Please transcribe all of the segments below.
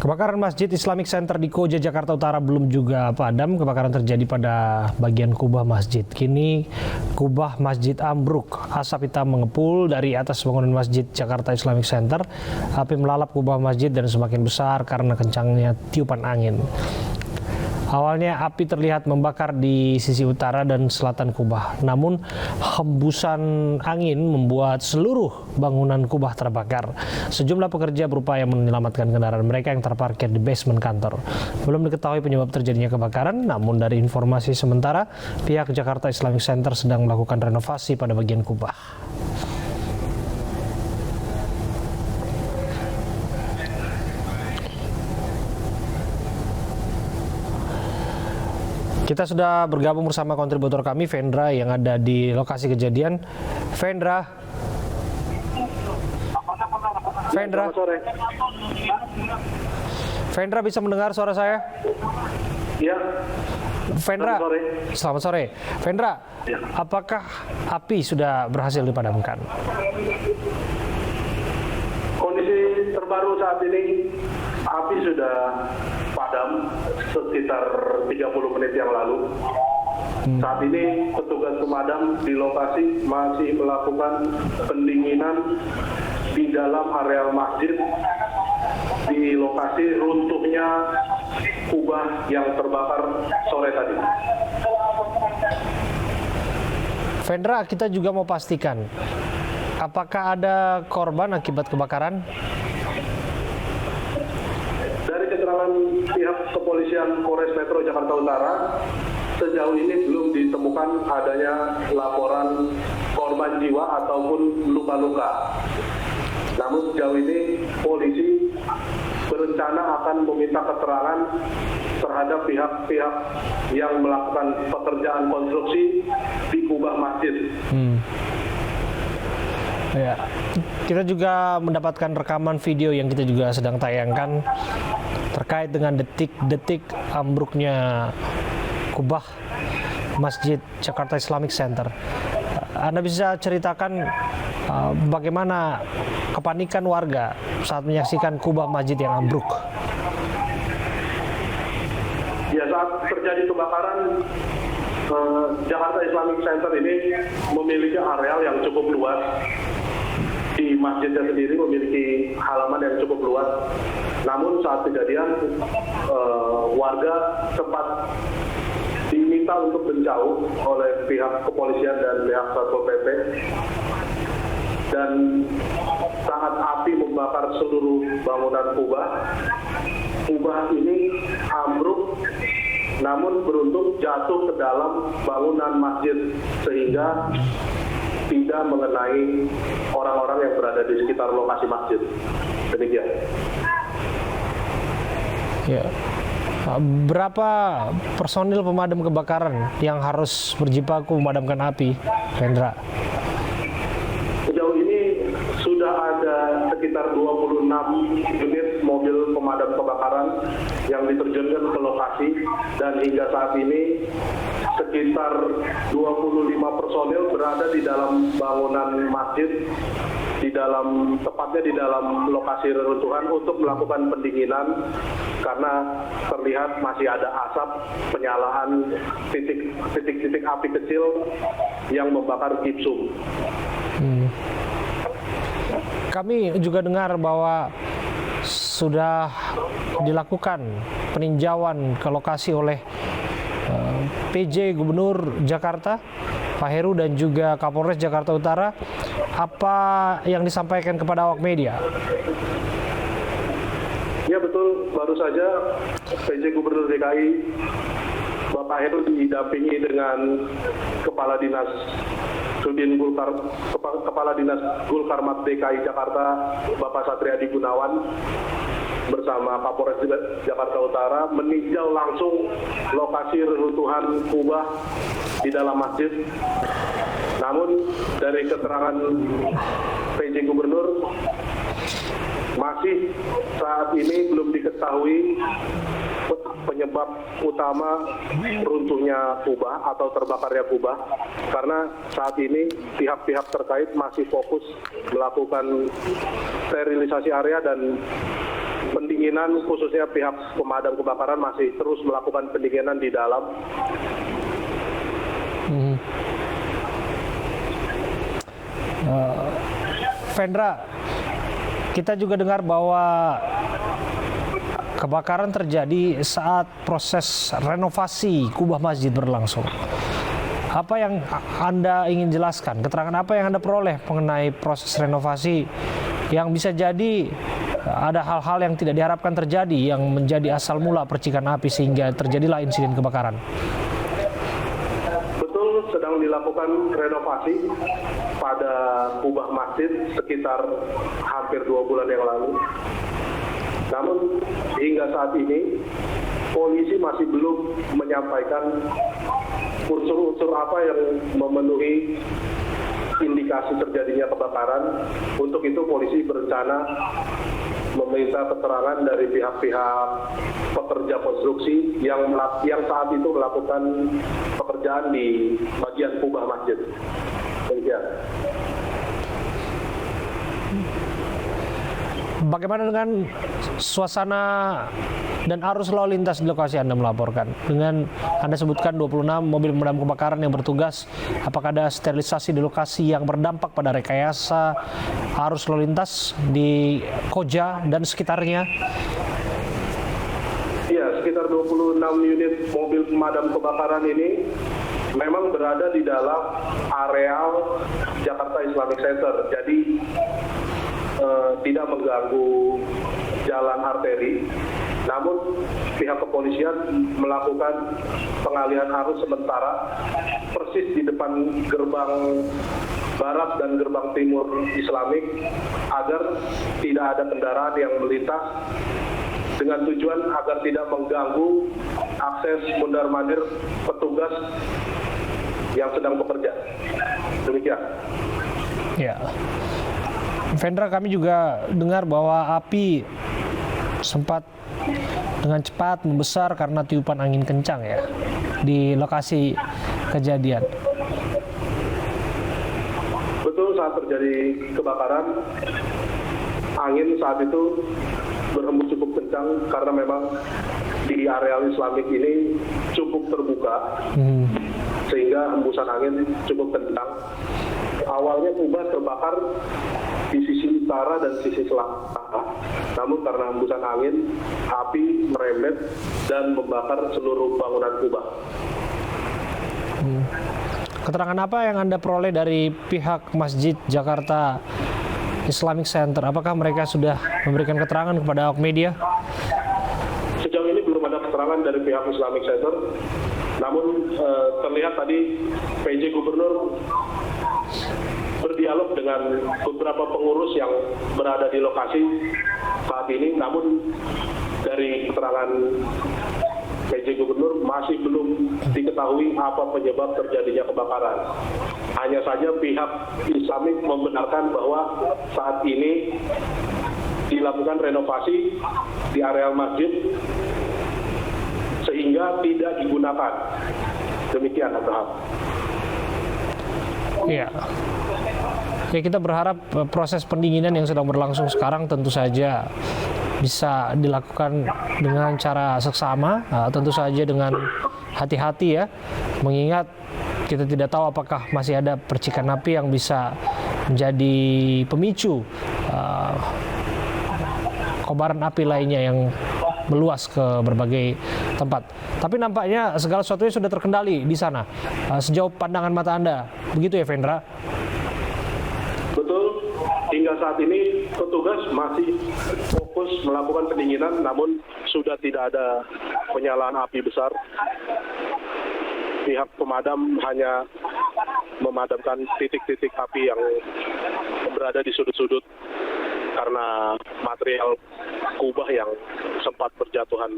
Kebakaran Masjid Islamic Center di Koja, Jakarta Utara belum juga padam. Kebakaran terjadi pada bagian kubah masjid. Kini kubah masjid ambruk. Asap hitam mengepul dari atas bangunan Masjid Jakarta Islamic Center. Api melalap kubah masjid dan semakin besar karena kencangnya tiupan angin. Awalnya api terlihat membakar di sisi utara dan selatan kubah. Namun hembusan angin membuat seluruh bangunan kubah terbakar. Sejumlah pekerja berupaya menyelamatkan kendaraan mereka yang terparkir di basement kantor. Belum diketahui penyebab terjadinya kebakaran, namun dari informasi sementara, pihak Jakarta Islamic Center sedang melakukan renovasi pada bagian kubah. Kita sudah bergabung bersama kontributor kami, Vendra, yang ada di lokasi kejadian. Vendra. Vendra bisa mendengar suara saya? Ya. Vendra, selamat sore. Vendra, ya. Apakah api sudah berhasil dipadamkan? Kondisi terbaru saat ini, api sudah padam sekitar 30 menit yang lalu. Saat ini petugas pemadam di lokasi masih melakukan pendinginan di dalam areal masjid di lokasi runtuhnya kubah yang terbakar sore tadi. Vendra, kita juga mau pastikan, apakah ada korban akibat kebakaran? Dari keterangan pihak kepolisian Polres Metro Jakarta Utara, sejauh ini belum ditemukan adanya laporan korban jiwa ataupun luka-luka. Namun sejauh ini polisi berencana akan meminta keterangan terhadap pihak-pihak yang melakukan pekerjaan konstruksi di kubah masjid. Ya, kita juga mendapatkan rekaman video yang kita juga sedang tayangkan terkait dengan detik-detik ambruknya kubah Masjid Jakarta Islamic Center. Anda bisa ceritakan bagaimana kepanikan warga saat menyaksikan kubah masjid yang ambruk? Ya, saat terjadi kebakaran, Jakarta Islamic Center ini memiliki areal yang cukup luas. Di masjidnya sendiri memiliki halaman yang cukup luas. Namun saat kejadian, warga sempat diminta untuk menjauh oleh pihak kepolisian dan pihak Satpol PP. Dan saat api membakar seluruh bangunan kubah ini ambruk, namun beruntung jatuh ke dalam bangunan masjid sehingga tidak mengenai orang-orang yang berada di sekitar lokasi masjid. Demikian. Ya. Berapa personil pemadam kebakaran yang harus berjibaku memadamkan api, Vendra? Sejauh ini sudah ada sekitar 26 unit mobil pemadam kebakaran yang diterjunkan ke lokasi, dan hingga saat ini sekitar 25 personil berada di dalam bangunan masjid, tepatnya di dalam lokasi reruntuhan untuk melakukan pendinginan karena terlihat masih ada asap penyalaan titik-titik api kecil yang membakar gipsum. Kami juga dengar bahwa sudah dilakukan peninjauan ke lokasi oleh PJ Gubernur Jakarta, Pak Heru, dan juga Kapolres Jakarta Utara. Apa yang disampaikan kepada awak media? Ya betul, baru saja PJ Gubernur DKI Bapak Heru didampingi dengan Kepala Dinas Gulkarmat DKI Jakarta Bapak Satriadi Gunawan bersama Kapolres Jakarta Utara meninjau langsung lokasi reruntuhan kubah di dalam masjid. Namun dari keterangan PJ Gubernur, masih saat ini belum diketahui penyebab utama runtuhnya kubah atau terbakarnya kubah, karena saat ini pihak-pihak terkait masih fokus melakukan sterilisasi area dan pendinginan, khususnya pihak pemadam kebakaran masih terus melakukan pendinginan di dalam. Vendra, kita juga dengar bahwa kebakaran terjadi saat proses renovasi kubah masjid berlangsung. Apa yang Anda ingin jelaskan? Keterangan apa yang Anda peroleh mengenai proses renovasi yang bisa jadi ada hal-hal yang tidak diharapkan terjadi yang menjadi asal mula percikan api sehingga terjadilah insiden kebakaran? Betul, sedang dilakukan renovasi pada kubah masjid sekitar hampir 2 bulan yang lalu. Namun hingga saat ini polisi masih belum menyampaikan unsur-unsur apa yang memenuhi indikasi terjadinya kebakaran. Untuk itu polisi berencana meminta keterangan dari pihak-pihak pekerja konstruksi yang saat itu melakukan pekerjaan di bagian kubah masjid. Demikian. Bagaimana dengan suasana dan arus lalu lintas di lokasi Anda melaporkan? Dengan Anda sebutkan 26 mobil pemadam kebakaran yang bertugas, apakah ada sterilisasi di lokasi yang berdampak pada rekayasa arus lalu lintas di Koja dan sekitarnya? Iya, sekitar 26 unit mobil pemadam kebakaran ini memang berada di dalam areal Jakarta Islamic Center. Jadi tidak mengganggu jalan arteri. Namun pihak kepolisian melakukan pengalihan arus sementara persis di depan gerbang barat dan gerbang timur Islamik agar tidak ada kendaraan yang melintas dengan tujuan agar tidak mengganggu akses mundar-mandir petugas yang sedang bekerja. Demikian. Ya. Vendra, kami juga dengar bahwa api sempat dengan cepat membesar karena tiupan angin kencang ya di lokasi kejadian. Betul, saat terjadi kebakaran, angin saat itu berhembus cukup kencang karena memang di areal Islamik ini cukup terbuka, sehingga hembusan angin cukup kencang. Awalnya kubah terbakar di sisi utara dan sisi selatan, namun karena hembusan angin, api merembet dan membakar seluruh bangunan kubah. Keterangan apa yang Anda peroleh dari pihak Masjid Jakarta Islamic Center? Apakah mereka sudah memberikan keterangan kepada awak media? Sejauh ini belum ada keterangan dari pihak Islamic Center, namun terlihat tadi PJ Gubernur berdialog dengan beberapa pengurus yang berada di lokasi saat ini, namun dari keterangan PJ Gubernur masih belum diketahui apa penyebab terjadinya kebakaran. Hanya saja pihak Islamik membenarkan bahwa saat ini dilakukan renovasi di areal masjid sehingga tidak digunakan. Demikian, Abraham. Iya. Ya, kita berharap proses pendinginan yang sedang berlangsung sekarang tentu saja bisa dilakukan dengan cara seksama, tentu saja dengan hati-hati ya, mengingat kita tidak tahu apakah masih ada percikan api yang bisa menjadi pemicu kobaran api lainnya yang meluas ke berbagai tempat. Tapi nampaknya segala sesuatunya sudah terkendali di sana sejauh pandangan mata Anda. Begitu ya, Vendra? Betul, hingga saat ini petugas masih fokus melakukan pendinginan, namun sudah tidak ada penyalaan api besar. Pihak pemadam hanya memadamkan titik-titik api yang berada di sudut-sudut karena material kubah yang sempat berjatuhan.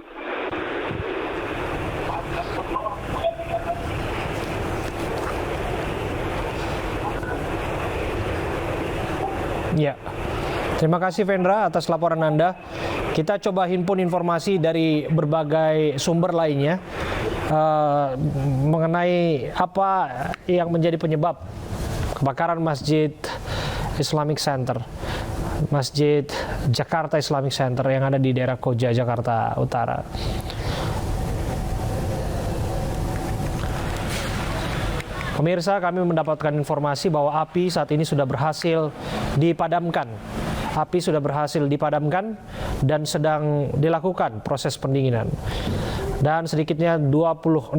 Ya, terima kasih Vendra atas laporan Anda. Kita coba himpun informasi dari berbagai sumber lainnya mengenai apa yang menjadi penyebab kebakaran Masjid Islamic Center. Masjid Jakarta Islamic Center yang ada di daerah Koja, Jakarta Utara. Pemirsa, kami mendapatkan informasi bahwa api saat ini sudah berhasil dipadamkan. Api sudah berhasil dipadamkan dan sedang dilakukan proses pendinginan. Dan sedikitnya 26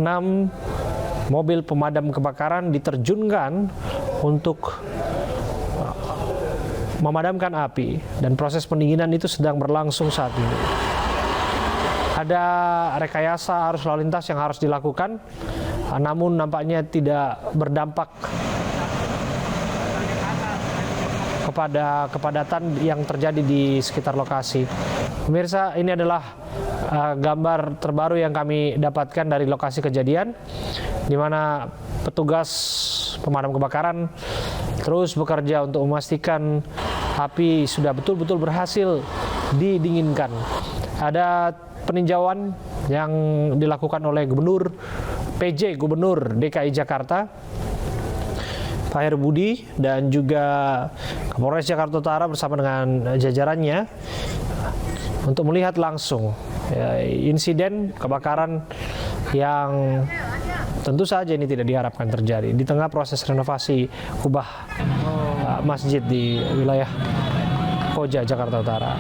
mobil pemadam kebakaran diterjunkan untuk memadamkan api, dan proses pendinginan itu sedang berlangsung saat ini. Ada rekayasa arus lalu lintas yang harus dilakukan, namun nampaknya tidak berdampak kepada kepadatan yang terjadi di sekitar lokasi. Pemirsa, ini adalah gambar terbaru yang kami dapatkan dari lokasi kejadian, di mana petugas pemadam kebakaran terus bekerja untuk memastikan api sudah betul-betul berhasil didinginkan. Ada peninjauan yang dilakukan oleh Gubernur DKI Jakarta, Pak Heru Budi, dan juga Kapolres Jakarta Utara bersama dengan jajarannya untuk melihat langsung insiden kebakaran yang tentu saja ini tidak diharapkan terjadi di tengah proses renovasi kubah masjid di wilayah Koja, Jakarta Utara.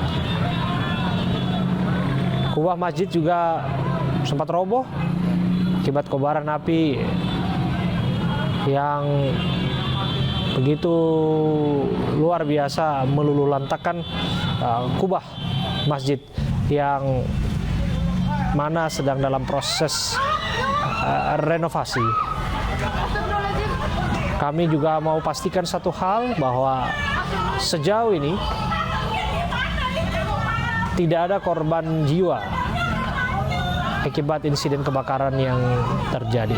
Kubah masjid juga sempat roboh akibat kobaran api yang begitu luar biasa meluluhlantakkan kubah masjid yang mana sedang dalam proses renovasi. Kami juga mau pastikan satu hal, bahwa sejauh ini tidak ada korban jiwa akibat insiden kebakaran yang terjadi.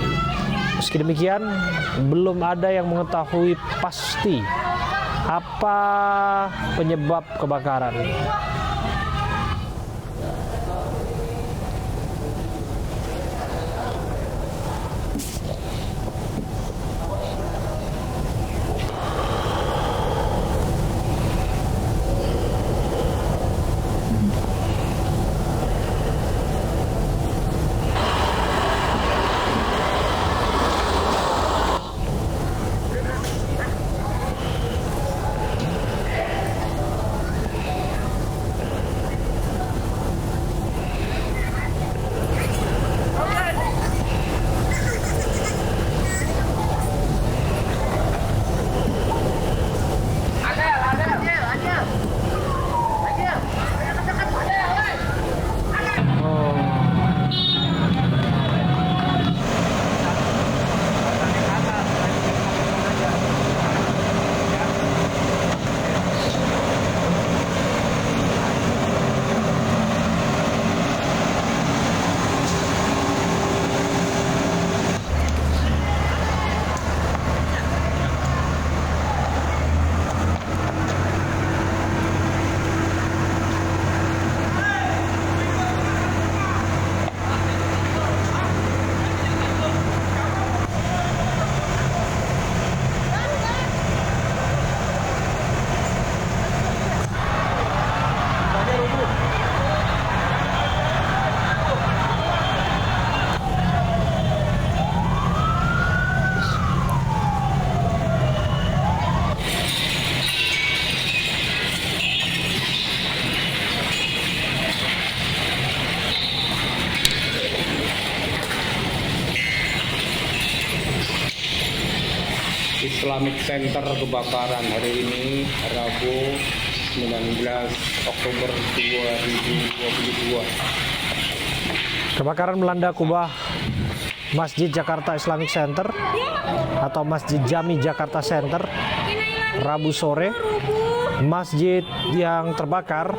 Meski demikian, belum ada yang mengetahui pasti apa penyebab kebakaran. Islamic Center kebakaran hari ini, Rabu 19 Oktober 2022. Kebakaran melanda kubah Masjid Jakarta Islamic Center atau Masjid Jami Jakarta Center Rabu sore. Masjid yang terbakar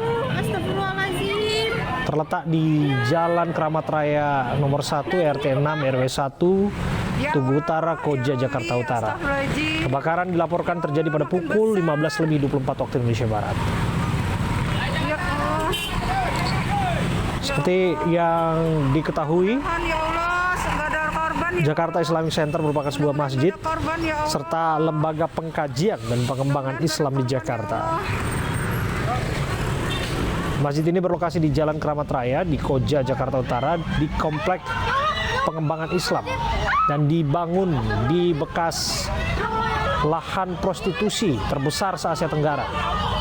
terletak di Jalan Keramat Raya nomor 1 RT 6 RW 1 Tugu Utara, Koja, Jakarta Utara. Kebakaran dilaporkan terjadi pada pukul 15.24 waktu Indonesia Barat. Seperti yang diketahui, Jakarta Islamic Center merupakan sebuah masjid serta lembaga pengkajian dan pengembangan Islam di Jakarta. Masjid ini berlokasi di Jalan Keramat Raya di Koja, Jakarta Utara, di Komplek Pengembangan Islam, dan dibangun di bekas lahan prostitusi terbesar se-Asia Tenggara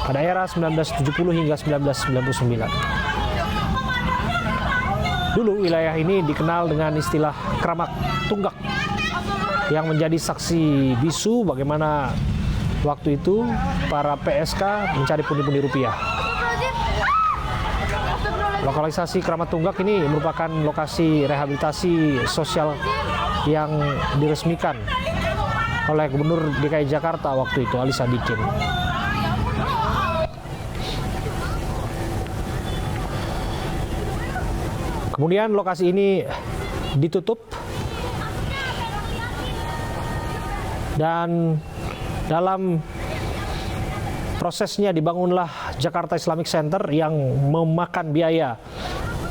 pada era 1970 hingga 1999. Dulu wilayah ini dikenal dengan istilah Kramat Tunggak, yang menjadi saksi bisu bagaimana waktu itu para PSK mencari pundi-pundi rupiah. Lokalisasi Kramat Tunggak ini merupakan lokasi rehabilitasi sosial yang diresmikan oleh Gubernur DKI Jakarta waktu itu, Ali Sadikin. Kemudian lokasi ini ditutup dan dalam prosesnya dibangunlah Jakarta Islamic Center yang memakan biaya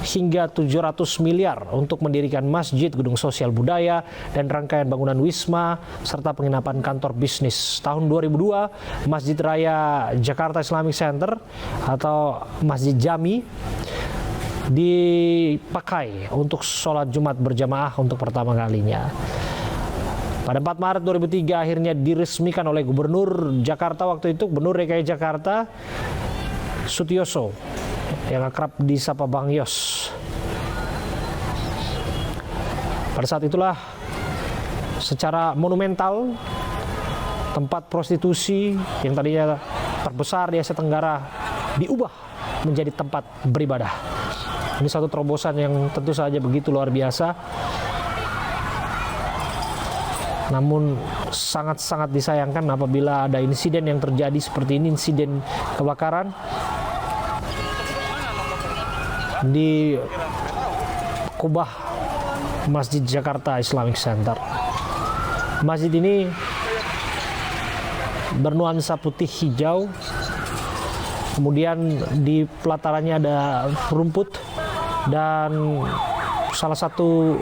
hingga 700 miliar untuk mendirikan masjid, gedung sosial budaya, dan rangkaian bangunan wisma, serta penginapan kantor bisnis. Tahun 2002, Masjid Raya Jakarta Islamic Center atau Masjid Jami dipakai untuk sholat Jumat berjamaah untuk pertama kalinya. Pada 4 Maret 2003 akhirnya diresmikan oleh Gubernur Jakarta waktu itu, Gubernur DKI Jakarta Sutioso, yang akrab disapa Bang Yos. Pada saat itulah secara monumental tempat prostitusi yang tadinya terbesar di Asia Tenggara diubah menjadi tempat beribadah. Ini satu terobosan yang tentu saja begitu luar biasa, namun sangat-sangat disayangkan apabila ada insiden yang terjadi seperti ini, insiden kebakaran di kubah Masjid Jakarta Islamic Center. Masjid ini bernuansa putih hijau, kemudian di pelatarannya ada rumput, dan salah satu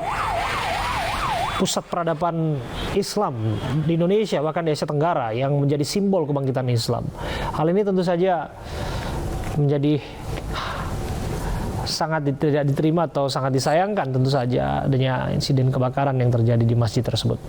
pusat peradaban Islam di Indonesia, bahkan di Asia Tenggara, yang menjadi simbol kebangkitan Islam. Hal ini tentu saja menjadi sangat tidak diterima atau sangat disayangkan tentu saja adanya insiden kebakaran yang terjadi di masjid tersebut.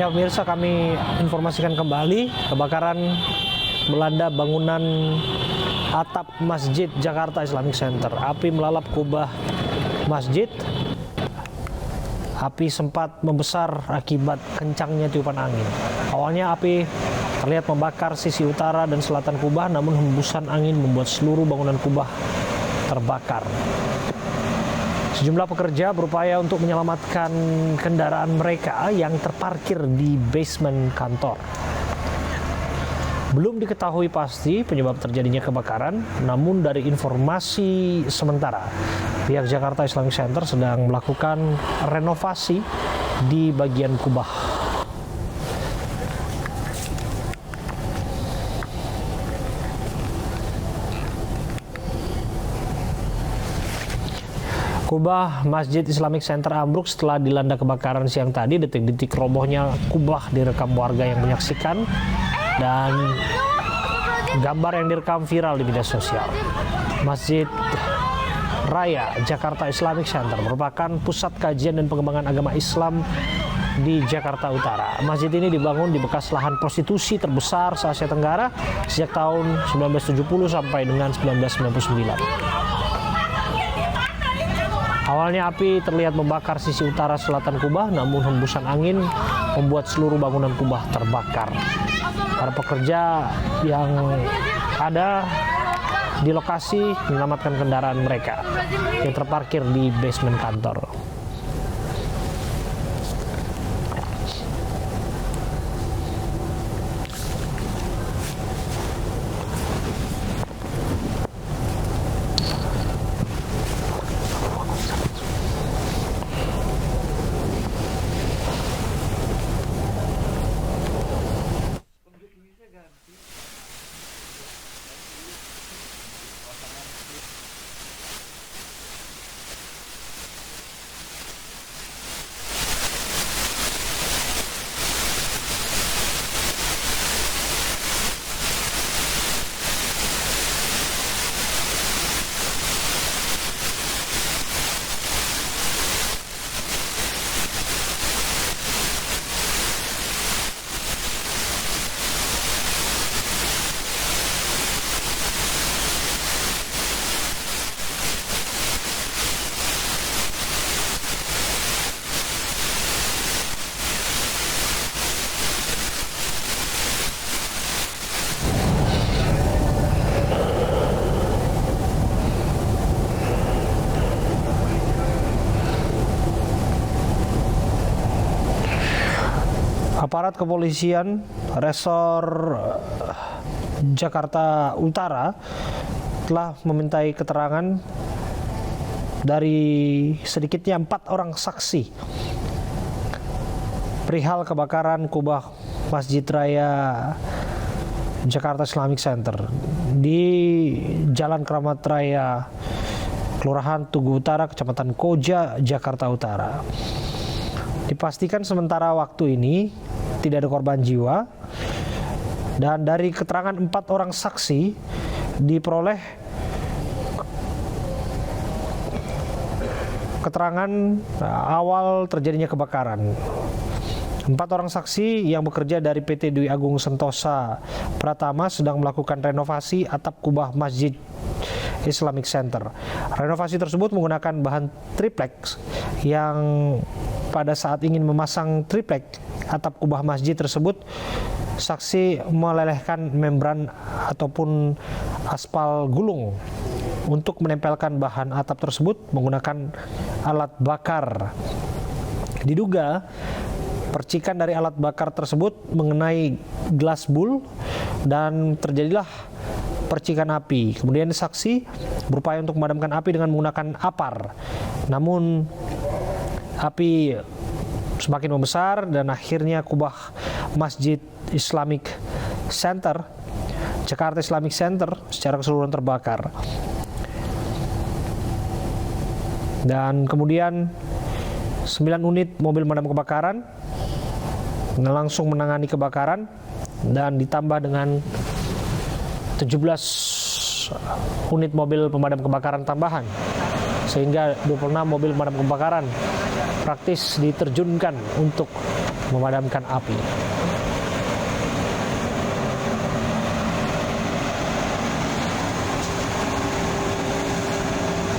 Ya pemirsa, kami informasikan kembali kebakaran melanda bangunan atap Masjid Jakarta Islamic Center. Api melalap kubah masjid. Api sempat membesar akibat kencangnya tiupan angin. Awalnya api terlihat membakar sisi utara dan selatan kubah, namun hembusan angin membuat seluruh bangunan kubah terbakar. Sejumlah pekerja berupaya untuk menyelamatkan kendaraan mereka yang terparkir di basement kantor. Belum diketahui pasti penyebab terjadinya kebakaran, namun dari informasi sementara, pihak Jakarta Islamic Center sedang melakukan renovasi di bagian kubah. Kubah Masjid Islamic Center ambruk setelah dilanda kebakaran siang tadi. Detik-detik robohnya kubah direkam warga yang menyaksikan dan gambar yang direkam viral di media sosial. Masjid Raya Jakarta Islamic Center merupakan pusat kajian dan pengembangan agama Islam di Jakarta Utara. Masjid ini dibangun di bekas lahan prostitusi terbesar se-Asia Tenggara sejak tahun 1970 sampai dengan 1999. Awalnya api terlihat membakar sisi utara selatan kubah, namun hembusan angin membuat seluruh bangunan kubah terbakar. Para pekerja yang ada di lokasi menyelamatkan kendaraan mereka yang terparkir di basement kantor. Aparat kepolisian Resor Jakarta Utara telah memintai keterangan dari sedikitnya 4 orang saksi perihal kebakaran kubah Masjid Raya Jakarta Islamic Center di Jalan Kramat Raya, Kelurahan Tugu Utara, Kecamatan Koja, Jakarta Utara. Dipastikan sementara waktu ini tidak ada korban jiwa, dan dari keterangan 4 orang saksi diperoleh keterangan awal terjadinya kebakaran. 4 orang saksi yang bekerja dari PT Dwi Agung Sentosa Pratama sedang melakukan renovasi atap kubah Masjid Islamic Center. Renovasi tersebut menggunakan bahan triplex yang pada saat ingin memasang triplek atap kubah masjid tersebut, saksi melelehkan membran ataupun aspal gulung untuk menempelkan bahan atap tersebut menggunakan alat bakar. Diduga percikan dari alat bakar tersebut mengenai gelas bowl dan terjadilah percikan api. Kemudian saksi berupaya untuk memadamkan api dengan menggunakan apar. Namun api semakin membesar dan akhirnya kubah Masjid Islamic Center, Jakarta Islamic Center secara keseluruhan terbakar. Dan kemudian 9 unit mobil pemadam kebakaran langsung menangani kebakaran dan ditambah dengan 17 unit mobil pemadam kebakaran tambahan, sehingga 26 mobil pemadam kebakaran praktis diterjunkan untuk memadamkan api.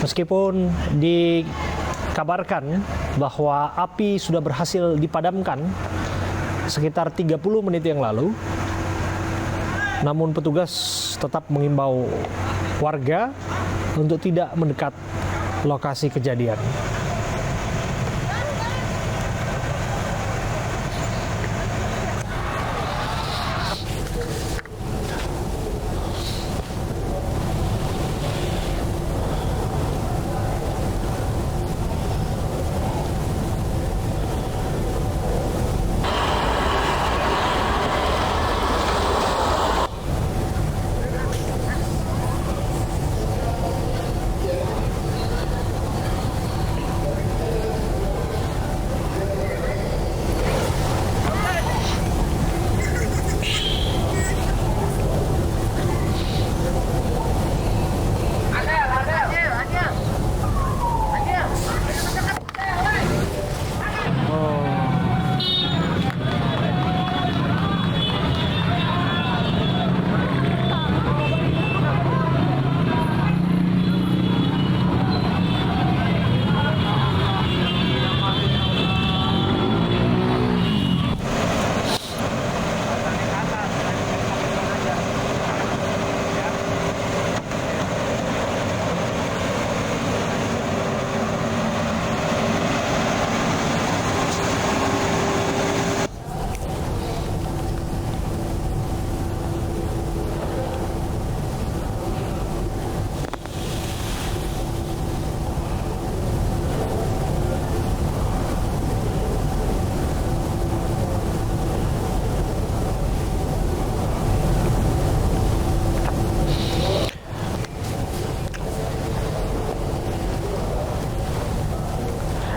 Meskipun dikabarkan bahwa api sudah berhasil dipadamkan sekitar 30 menit yang lalu, namun petugas tetap mengimbau warga untuk tidak mendekat lokasi kejadian.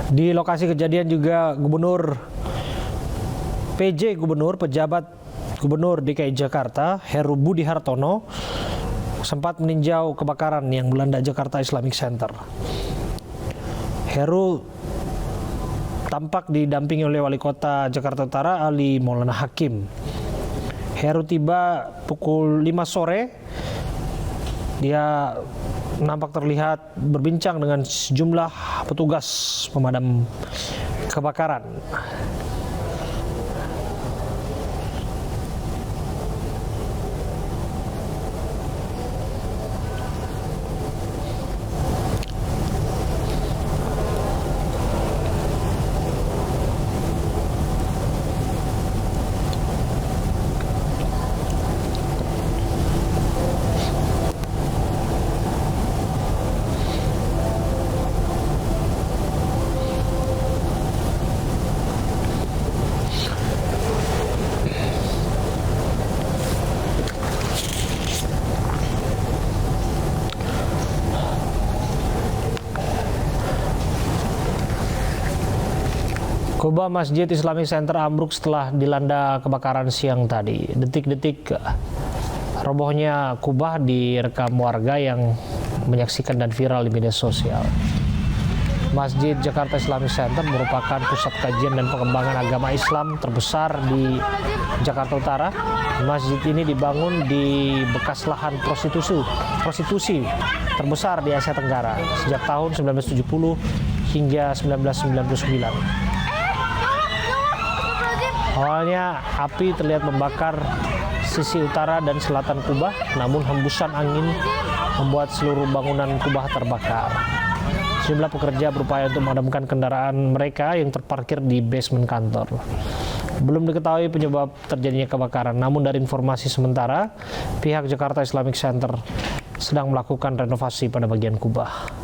Di lokasi kejadian juga pejabat Gubernur DKI Jakarta, Heru Budi Hartono, sempat meninjau kebakaran yang melanda Jakarta Islamic Center. Heru tampak didampingi oleh Wali Kota Jakarta Utara, Ali Maulana Hakim. Heru tiba pukul 5 sore. Dia nampak terlihat berbincang dengan sejumlah petugas pemadam kebakaran. Kubah Masjid Islamic Center ambruk setelah dilanda kebakaran siang tadi. Detik-detik robohnya kubah direkam warga yang menyaksikan dan viral di media sosial. Masjid Jakarta Islamic Center merupakan pusat kajian dan pengembangan agama Islam terbesar di Jakarta Utara. Masjid ini dibangun di bekas lahan prostitusi terbesar di Asia Tenggara sejak tahun 1970 hingga 1999. Awalnya api terlihat membakar sisi utara dan selatan kubah, namun hembusan angin membuat seluruh bangunan kubah terbakar. Sejumlah pekerja berupaya untuk memadamkan kendaraan mereka yang terparkir di basement kantor. Belum diketahui penyebab terjadinya kebakaran, namun dari informasi sementara, pihak Jakarta Islamic Center sedang melakukan renovasi pada bagian kubah.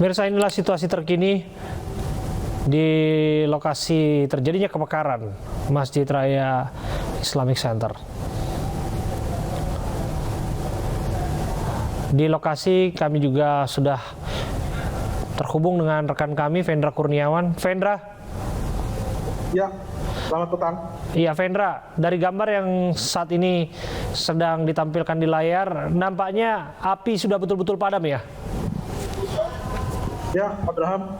Pemirsa, inilah situasi terkini di lokasi terjadinya kebakaran Masjid Raya Islamic Center. Di lokasi kami juga sudah terhubung dengan rekan kami, Vendra Kurniawan. Vendra? Ya, selamat petang. Iya, Vendra, dari gambar yang saat ini sedang ditampilkan di layar, nampaknya api sudah betul-betul padam ya? Ya, Abraham,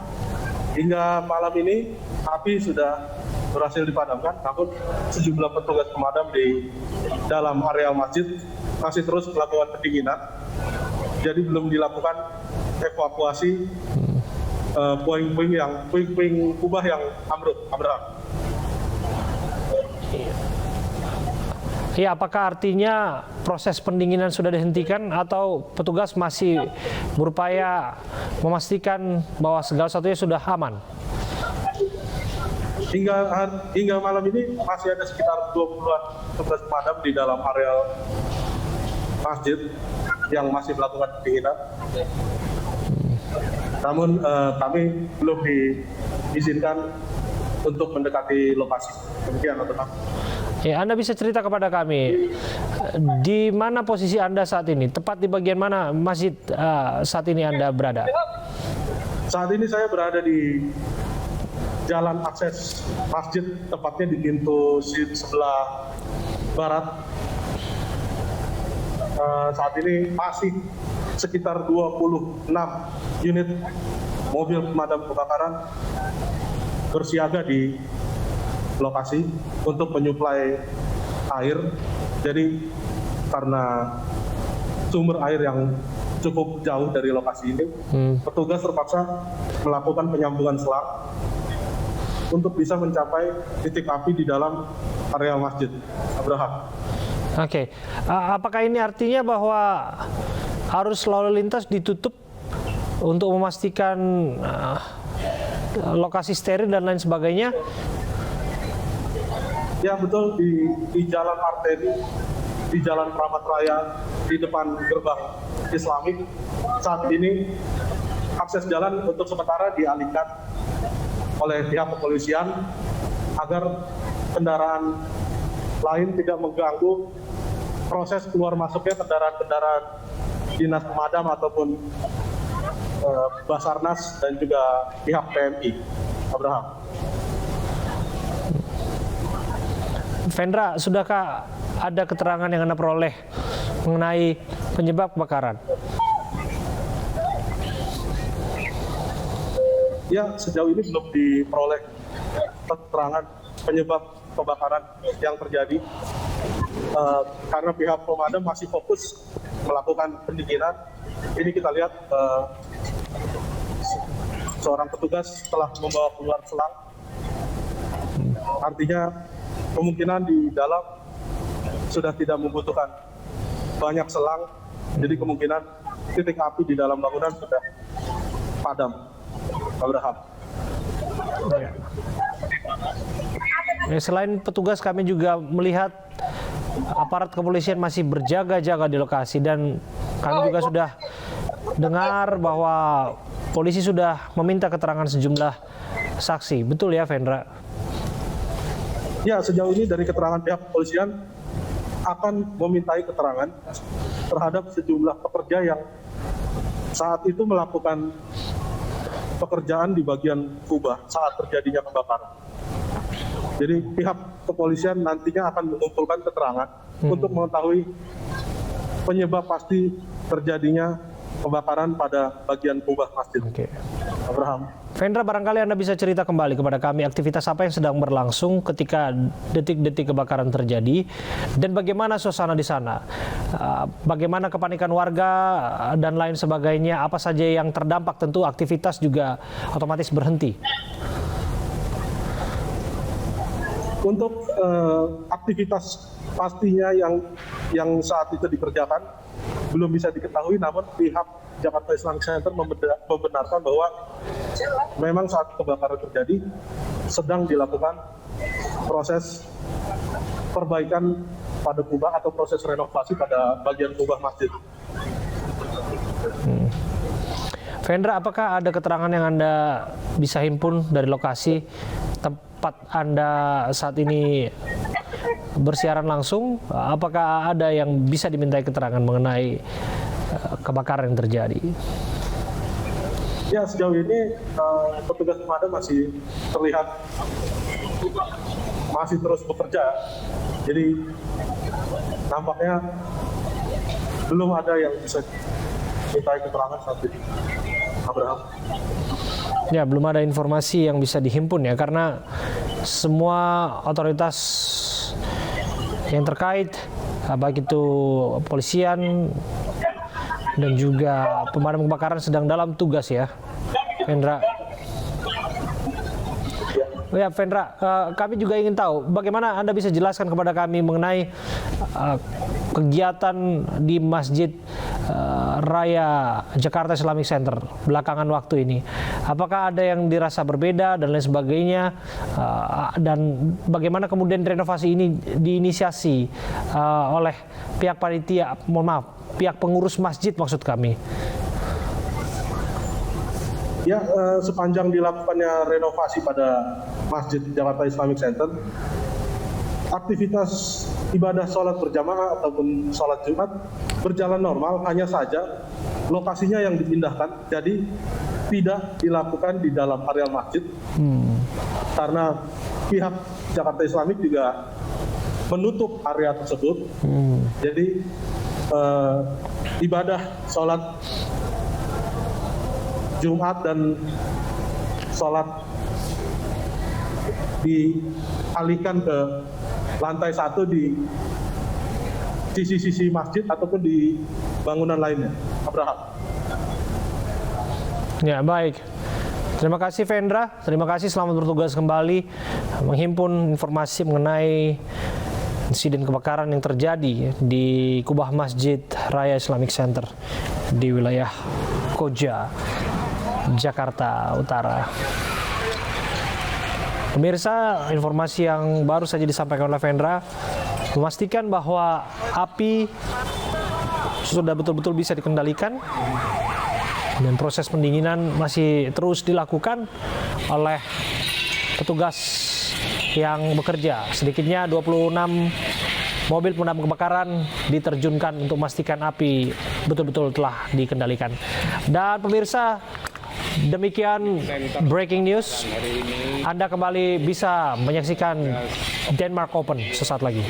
hingga malam ini api sudah berhasil dipadamkan, namun sejumlah petugas pemadam di dalam areal masjid masih terus melakukan pendinginan. Jadi belum dilakukan evakuasi puing-puing kubah yang ambruk, Abraham. Ya, apakah artinya proses pendinginan sudah dihentikan atau petugas masih berupaya memastikan bahwa segala sesuatunya sudah aman? Hingga malam ini masih ada sekitar 20-an petugas pemadam di dalam areal masjid yang masih melakukan pendinginan. Namun kami belum diizinkan untuk mendekati lokasi. Demikian, teman. Ya, Anda bisa cerita kepada kami di mana posisi Anda saat ini? Tepat di bagian mana masjid saat ini Anda berada? Saat ini saya berada di jalan akses masjid, tepatnya di pintu sebelah barat. Saat ini masih sekitar 26 unit mobil pemadam kebakaran bersiaga di lokasi untuk menyuplai air. Jadi karena sumber air yang cukup jauh dari lokasi ini, petugas terpaksa melakukan penyambungan selang untuk bisa mencapai titik api di dalam area masjid, Abraham. Oke, apakah ini artinya bahwa arus lalu lintas ditutup untuk memastikan lokasi steril dan lain sebagainya? Ya, betul, di jalan arteri, di jalan Kramat Raya, di depan gerbang Islamik, saat ini akses jalan untuk sementara dialihkan oleh pihak kepolisian agar kendaraan lain tidak mengganggu proses keluar masuknya kendaraan-kendaraan dinas pemadam ataupun Basarnas dan juga pihak PMI, Abraham. Vendra, sudahkah ada keterangan yang Anda peroleh mengenai penyebab kebakaran? Ya, sejauh ini belum diperoleh keterangan penyebab kebakaran yang terjadi karena pihak pemadam masih fokus melakukan pendinginan. Ini kita lihat seorang petugas telah membawa keluar selang. Artinya kemungkinan di dalam sudah tidak membutuhkan banyak selang, jadi kemungkinan titik api di dalam bangunan sudah padam, Abraham. Ya, selain petugas, kami juga melihat aparat kepolisian masih berjaga-jaga di lokasi, dan kami juga sudah dengar bahwa polisi sudah meminta keterangan sejumlah saksi. Betul ya, Vendra? Ya, sejauh ini dari keterangan pihak kepolisian akan memintai keterangan terhadap sejumlah pekerja yang saat itu melakukan pekerjaan di bagian kubah saat terjadinya kebakaran. Jadi pihak kepolisian nantinya akan mengumpulkan keterangan untuk mengetahui penyebab pasti terjadinya kebakaran pada bagian kubah masjid. Oke. Abraham. Vendra, barangkali Anda bisa cerita kembali kepada kami aktivitas apa yang sedang berlangsung ketika detik-detik kebakaran terjadi dan bagaimana suasana di sana, bagaimana kepanikan warga dan lain sebagainya, apa saja yang terdampak, tentu aktivitas juga otomatis berhenti. Untuk aktivitas pastinya yang saat itu dikerjakan belum bisa diketahui, namun pihak Jakarta Islamic Center membenarkan bahwa memang saat kebakaran terjadi sedang dilakukan proses perbaikan pada kubah atau proses renovasi pada bagian kubah masjid. Vendra, apakah ada keterangan yang Anda bisa himpun dari lokasi tempat Anda saat ini bersiaran langsung? Apakah ada yang bisa dimintai keterangan mengenai kebakaran yang terjadi? Ya, sejauh ini petugas pemadam masih terlihat masih terus bekerja. Jadi nampaknya belum ada yang bisa dimintai keterangan saat ini. Abraham. Ya, belum ada informasi yang bisa dihimpun ya, karena semua otoritas yang terkait, baik itu kepolisian dan juga pemadam kebakaran sedang dalam tugas ya, Vendra. Ya, Vendra, kami juga ingin tahu bagaimana Anda bisa jelaskan kepada kami mengenai kegiatan di Masjid Raya Jakarta Islamic Center belakangan waktu ini. Apakah ada yang dirasa berbeda dan lain sebagainya, dan bagaimana kemudian renovasi ini diinisiasi oleh pihak panitia, pihak pengurus masjid maksud kami? Ya, sepanjang dilakukannya renovasi pada Masjid Jakarta Islamic Center, aktivitas ibadah sholat berjamaah ataupun sholat Jumat berjalan normal, hanya saja lokasinya yang dipindahkan, jadi tidak dilakukan di dalam area masjid, karena pihak Jakarta Islamic juga menutup area tersebut. Jadi ibadah sholat Jumat dan sholat dialihkan ke lantai 1 di sisi-sisi masjid ataupun di bangunan lainnya. Abraham. Ya, baik. Terima kasih Vendra, terima kasih, selamat bertugas kembali menghimpun informasi mengenai insiden kebakaran yang terjadi di kubah Masjid Raya Islamic Center di wilayah Koja, Jakarta Utara. Pemirsa, informasi yang baru saja disampaikan oleh Vendra memastikan bahwa api sudah betul-betul bisa dikendalikan dan proses pendinginan masih terus dilakukan oleh petugas yang bekerja. Sedikitnya 26 mobil pemadam kebakaran diterjunkan untuk memastikan api betul-betul telah dikendalikan. Dan pemirsa, demikian breaking news. Anda kembali bisa menyaksikan Denmark Open sesaat lagi.